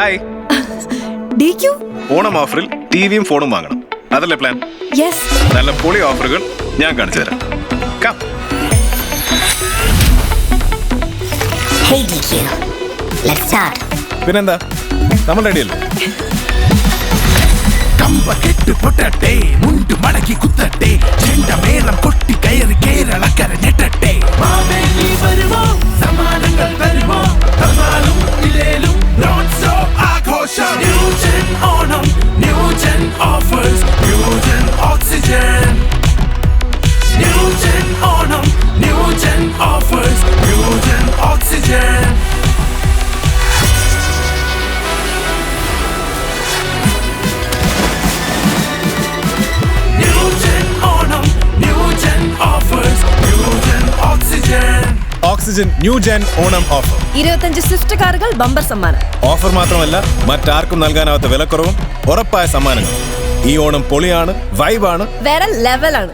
Hi. DQ? Onam ഓഫറിൽ ടിവിയും ഫോണും വാങ്ങണം, അതല്ലേ പ്ലാൻ? Yes. നല്ല പൊളി ഓഫറുകൾ ഞാൻ കാണിച്ചു തരാം. Come. Hey DQ, let's start. പിന്നെന്താ, നമ്മൾ റെഡിയല്ലേ? കമ്പ കെട്ട് പൊട്ടട്ടെ, മുണ്ട് മടക്കി കുത്തട്ടെ, ചെണ്ടമേളം കൊട്ടി കയറി കേരളക്കര ഞെട്ടട്ടെ. മാവേലി വരുമോ, സമ്മാനങ്ങൾ തരുമോ, തന്നാലും ഇല്ലേലും നോൺ സ്റ്റോപ്പ് ആഘോഷം. New gen Onam, new gen offers, new gen Oxygen. New gen Onam, new gen offers, new gen Oxygen. Oxygen new gen Onam offer. 25 Swift കാറുകൾ ബമ്പർ സമ്മാനം. ഓഫർ മാത്രമല്ല, മറ്റാർക്കും നൽകാനാവാത്ത വിലക്കുറവും ഉറപ്പായ സമ്മാനങ്ങൾ. ഈ ഓണം പൊളിയാണ്, വൈബാണ്, വേറെ ലെവലാണ്.